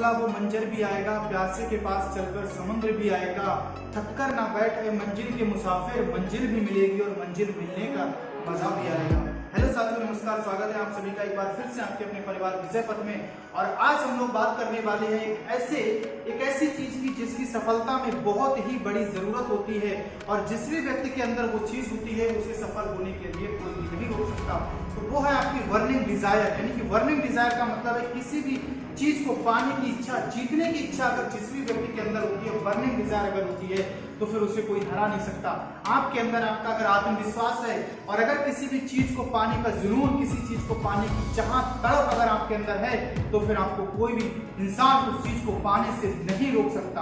चला वो मंजर भी आएगा, प्यासे के पास चलकर समुद्र भी आएगा, थककर ना बैठ मंजिल के मुसाफिर, मंजिल भी मिलेगी और मंजिल मिलने का मजा भी आएगा। हेलो साथियों, नमस्कार, स्वागत है आप सभी का एक बार फिर से आपके अपने परिवार विजय पथ में। और आज हम लोग बात करने वाले हैं एक ऐसी चीज की जिसकी सफलता में बहुत ही बड़ी जरूरत होती है और जिस भी व्यक्ति के अंदर वो चीज होती है उसे सफल होने के लिए कोई भी नहीं रोक सकता। तो वो है आपकी बर्निंग डिजायर। यानी कि बर्निंग डिजायर का मतलब है किसी भी चीज को पाने की इच्छा, जीतने की इच्छा अगर जिस भी व्यक्ति के अंदर होती है, बर्निंग डिजायर अगर होती है तो फिर उसे कोई हरा नहीं सकता। आपके अंदर आपका अगर आत्मविश्वास है और अगर किसी भी चीज को पाने का जुनून, किसी चीज को पाने की चाह, तड़प अगर आपके अंदर है तो फिर आपको कोई भी इंसान उस चीज को पाने से नहीं रोक सकता।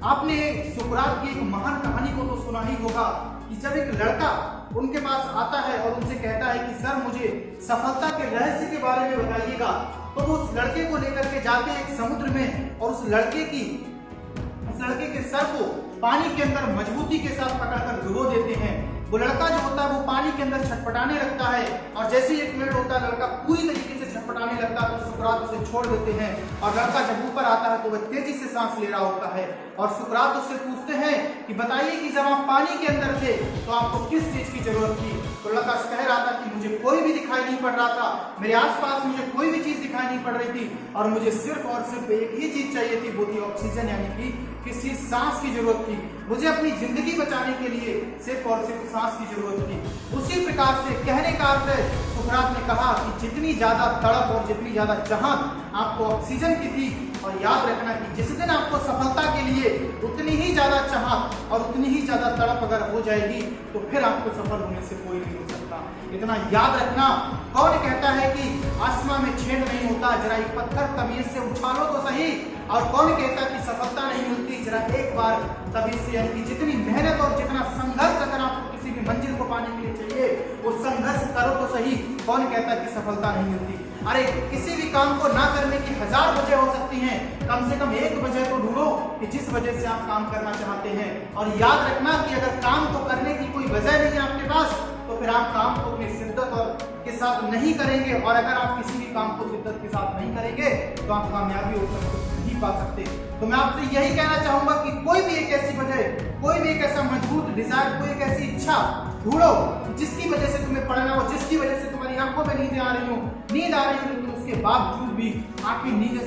आपने सुकरात की एक महान कहानी को तो सुना ही होगा कि जब एक लड़का उनके पास आता है और उनसे कहता है कि सर मुझे सफलता के रहस्य के बारे में बताइएगा, तो वो उस लड़के को लेकर के जाते हैं एक समुद्र में और उस लड़के के सर को पानी के अंदर मजबूती के साथ पकड़कर डुबो देते हैं। वो लड़का जो होता है वो पानी के अंदर छटपटाने लगता है और जैसे ही 1 मिनट होता है लड़का पूरी तरीके से छटपटाने लगता है तो सुकरात उसे छोड़ देते हैं और लड़का जब ऊपर आता है तो वह तेजी से सांस ले रहा होता है और सुकरात उससे पूछते हैं कि बताइए कि जब आप पानी के अंदर थे तो आपको किस चीज की जरूरत थी। तो लड़का कह रहा था कि मुझे कोई भी दिखाई नहीं पड़ रहा था, मेरे आसपास मुझे कोई भी चीज दिखाई नहीं पड़ रही थी और मुझे सिर्फ और सिर्फ एक ही चीज चाहिए थी, वो थी ऑक्सीजन, यानी कि किसी सांस की जरूरत थी। मुझे अपनी जिंदगी बचाने के लिए सिर्फ और सिर्फ सांस की जरूरत थी। उसी प्रकार से कहने का अर्थ है, सुकरात ने कहा कि जितनी ज्यादा तड़प और जितनी ज्यादा चाहत आपको ऑक्सीजन की थी, और याद रखना कि जिस दिन आपको सफलता के लिए उतनी ही ज्यादा चाहत और उतनी ही ज्यादा तड़प अगर हो जाएगी तो फिर आपको सफल होने से कोई नहीं हो सकता। इतना याद रखना। कौन कहता है कि आसमां में छेद नहीं होता, जरा एक पत्थर तमीज से उछालो तो सही। और कौन कहता कि सफलता नहीं मिलती, जरा एक बार तमीज से, यानी कि जितनी मेहनत और जितना संघर्ष अगर आपको किसी भी मंजिल को पाने के लिए चाहिए वो संघर्ष करो तो सही। कौन कहता कि सफलता नहीं मिलती। अरे किसी भी काम को ना करने की 1000 वजह हो सकती हैं, कम से कम एक वजह तो ढूंढो कि जिस वजह से आप काम करना चाहते हैं। और याद रखना कि अगर काम को करने की कोई वजह नहीं है आपके पास तो फिर आप काम को अपनी शिद्दत और के साथ नहीं करेंगे, और अगर आप किसी भी काम को शिद्दत के साथ नहीं करेंगे तो आप कामयाबी हो सकते नहीं पा सकते। तो मैं आपसे यही कहना चाहूंगा कि कोई भी एक ऐसी वजह, कोई भी एक ऐसा मजबूत डिजायर, कोई एक ऐसी इच्छा ढूंढो जिसकी वजह से तुम्हें पढ़ना हो, जिसकी वजह से तुम्हारी आंखों में नींद आ रही हो लेकिन उसके बावजूद भी आंखें नींद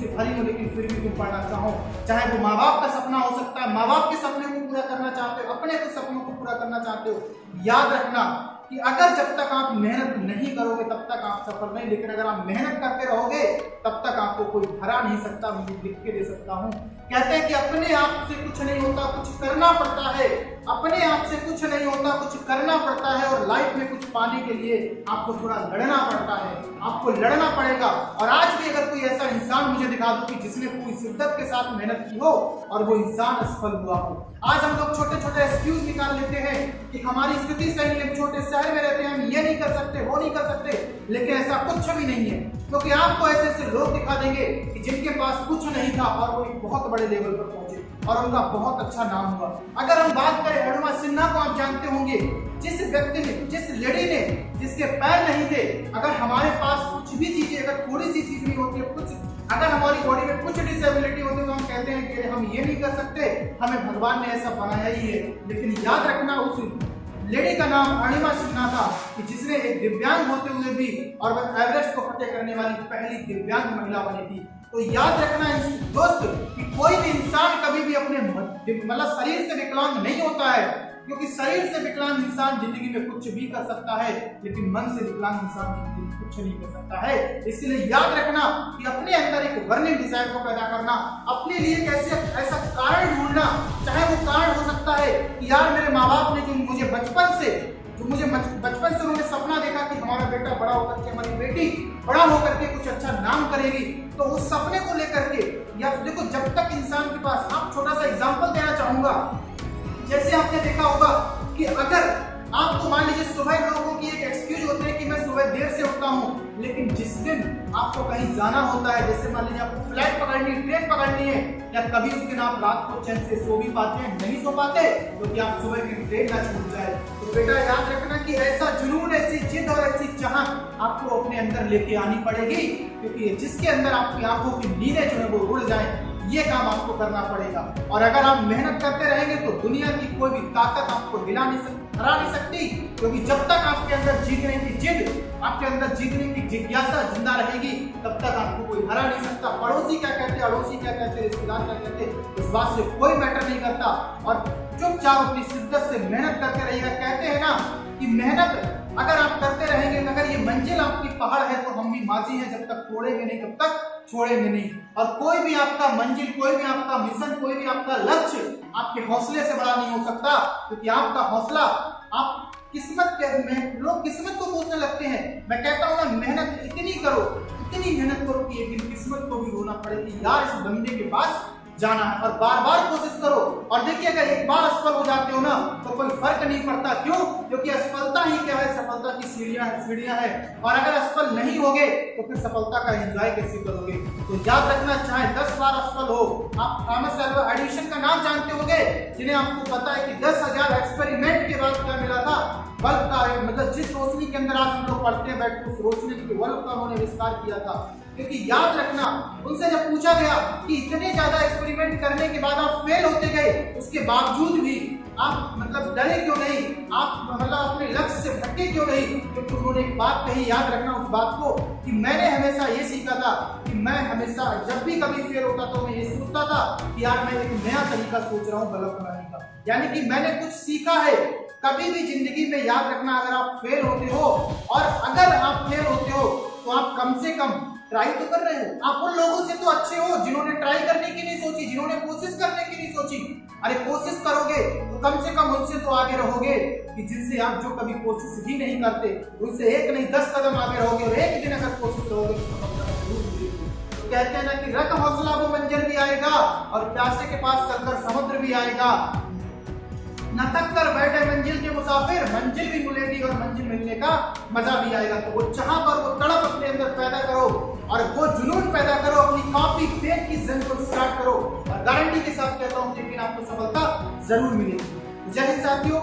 से भरी हो लेकिन फिर भी तुम पढ़ना चाहो। चाहे वो माँ बाप का सपना हो सकता है, माँ बाप के सपने को पूरा करना चाहते हो, अपने के सपनों को पूरा करना चाहते हो। याद रखना कि अगर जब तक आप मेहनत नहीं करोगे तब तक आप सफल नहीं, लेकिन अगर आप मेहनत करते रहोगे तब तक आपको कोई हरा नहीं सकता। मैं लिख के दे सकता हूँ। कहते हैं कि अपने आप से कुछ नहीं होता, कुछ करना पड़ता है। अपने आप से कुछ नहीं होता, कुछ करना पड़ता है। और लाइफ में कुछ पाने के लिए आपको थोड़ा लड़ना पड़ता है, आपको लड़ना पड़ेगा। और आज भी अगर कोई ऐसा इंसान मुझे दिखा दो कि जिसने पूरी शिद्दत के साथ मेहनत की हो और वो इंसान असफल हुआ हो। आज हम लोग छोटे छोटे एक्सक्यूज निकाल लेते हैं कि हमारी स्थिति सही नहीं है, छोटे शहर में रहते हैं, हम ये नहीं कर सकते, वो नहीं कर सकते, लेकिन ऐसा कुछ भी नहीं है, क्योंकि आपको ऐसे ऐसे लोग दिखा देंगे कि जिनके पास कुछ नहीं था और वो एक बहुत बड़े लेवल पर पहुंचे और उनका बहुत अच्छा नाम हुआ। अगर हम बात करें अरुणिमा सिन्हा को, आप जानते होंगे, जिस व्यक्ति ने, जिस लेडी ने, जिसके पैर नहीं थे, अगर हमारे पास कुछ भी चीजें, अगर थोड़ी सी चीज नहीं होती है, कुछ अगर हमारी बॉडी में कुछ डिसेबिलिटी होती है तो हम कहते हैं कि हम ये नहीं कर सकते, हमें भगवान ने ऐसा बनाया ही है। लेकिन याद रखना उस लेडी का नाम अरुणिमा सिन्हा था कि जिसने एक दिव्यांग होते हुए भी और वह एवरेस्ट को फतेह करने वाली पहली दिव्यांग महिला बनी थी। तो याद रखना दोस्त कि कोई भी इंसान कभी भी अपने मतलब शरीर से विकलांग नहीं होता है, क्योंकि शरीर से विकलांग इंसान जिंदगी में कुछ भी कर सकता है लेकिन मन से विकलांग इंसान जिंदगी में कुछ नहीं कर सकता है। इसलिए याद रखना कि अपने अंदर एक बर्निंग डिजायर को पैदा करना, अपने लिए कैसे ऐसा कारण ढूंढना, चाहे वो कारण हो सकता है कि यार मेरे माँ बाप ने जो मुझे बचपन से उन्होंने सपना देखा कि हमारा बेटा बड़ा होकर के, हमारी बेटी बड़ा होकर के कुछ अच्छा नाम करेगी, तो उस सपने को लेकर के, या देखो जब तक इंसान के पास, आप छोटा सा एग्जांपल देना चाहूंगा, जैसे आपने देखा होगा कि अगर आपको मान लीजिए सुबह लोगों की एक एक्सक्यूज होती है कि मैं सुबह देर से उठता हूँ, लेकिन जिस दिन आपको कहीं जाना होता है, जैसे मान लीजिए आपको फ्लाइट पकड़नी, ट्रेन पकड़नी है, क्या कभी उस दिन आप रात को चैन से सो भी पाते हैं? नहीं सो पाते, क्योंकि आप सुबह की ट्रेन ना छूट जाए। तो बेटा याद रखना कि ऐसा जुनून, ऐसी जिद और ऐसी चाहत आपको अपने अंदर लेके आनी पड़ेगी, क्योंकि जिसके अंदर आपकी आंखों की नींदें जो है वो उड़ जाए, ये काम आपको करना पड़ेगा। और अगर आप मेहनत करते रहेंगे तो दुनिया की कोई भी ताकत आपको हरा नहीं सकती, क्योंकि जब तक आपके अंदर जीतने की जिद, आपके अंदर जीतने की जिज्ञासा जिंदा रहेगी, तब तक आपको कोई हरा नहीं सकता। पड़ोसी क्या कहते, अड़ोसी क्या कहते, रिश्तेदार क्या कहते, इस बात से कोई मैटर नहीं करता। और चुपचाप अपनी शिद्दत से मेहनत करते रहिएगा। कहते हैं ना कि मेहनत अगर आप करते रहेंगे, अगर ये मंजिल आपकी पहाड़ है तो हम भी माजी हैं, जब तक तोड़ेंगे नहीं तब तक छोड़ेंगे नहीं। और कोई भी आपका मंजिल, कोई भी आपका मिशन, कोई भी आपका लक्ष्य आपके हौसले से बड़ा नहीं हो सकता, क्योंकि आपका हौसला, आप किस्मत में, लोग किस्मत को पूछने लगते हैं। मैं कहता हूँ ना, मेहनत इतनी करो, इतनी मेहनत करो कि एक दिन किस्मत को भी रोना पड़े कि यार इस बंदे के पास जाना है, और बार बार कोशिश करो। और देखिए, अगर एक बार असफल हो जाते हो ना तो कोई फर्क नहीं पड़ता। क्यों? क्योंकि असफलता ही क्या है, सफलता की सीढ़ियां है। और अगर असफल नहीं होगे तो फिर सफलता का एंजॉय कैसे करोगे? तो याद रखना, चाहे 10 बार असफल हो, आप थॉमस अल्वा एडिसन का नाम जानते होंगे, जिन्हें आपको पता है कि 10,000 एक्सपेरिमेंट के बाद क्या मिला था, बल्ब का, मतलब जिस रोशनी के अंदर आज हम लोग पढ़ते हैं बैठ, उस रोशनी के बल्ब का उन्होंने आविष्कार किया था। क्योंकि याद रखना, उनसे जब पूछा गया कि इतने ज्यादा एक्सपेरिमेंट करने के बाद आप फेल होते गए, उसके बावजूद भी आप मतलब डरे क्यों नहीं, आप मतलब अपने लक्ष्य से भटके क्यों नहीं? क्योंकि उन्होंने एक बात कही, याद रखना उस बात को, कि मैंने हमेशा ये सीखा था कि मैं हमेशा जब भी कभी फेल होता तो मैं ये सोचता था कि यार मैं एक नया तरीका सोच रहा हूँ बल्ब बनाने का, यानी कि मैंने कुछ सीखा है। कभी भी जिंदगी में याद रखना, अगर आप फेल होते हो, और अगर आप फेल होते हो तो आप कम से कम ट्राई तो कर रहे हो। आप उन लोगों से तो अच्छे हो जिन्होंने ट्राई करने की नहीं सोची, जिन्होंने कोशिश करने की नहीं सोची। अरे कोशिश करोगे तो कम से कम उनसे तो आगे रहोगे, कि जिनसे आप जो कभी कोशिश ही नहीं करते, उनसे एक नहीं 10 कदम आगे रहोगे। और एक दिन अगर कोशिश करोगे तो सफलता जरूर मिलेगी। तो कहते हैं ना कि रख हौसला वो मंजिल भी आएगा, और प्यासे के पास चलकर समुद्र भी आएगा। न थक कर बैठे मंजिल के मुसाफिर, मंजिल भी मिलेगी और मंजिल मिलने का मजा भी आएगा। तो वो चाह पर वो तड़प अपने अंदर पैदा करो, और वो जुनून पैदा करो, अपनी कॉपी पेन की जंग को स्टार्ट करो, और गारंटी के साथ कहता हूँ कि आपको सफलता जरूर मिलेगी। जय हिंद साथियों।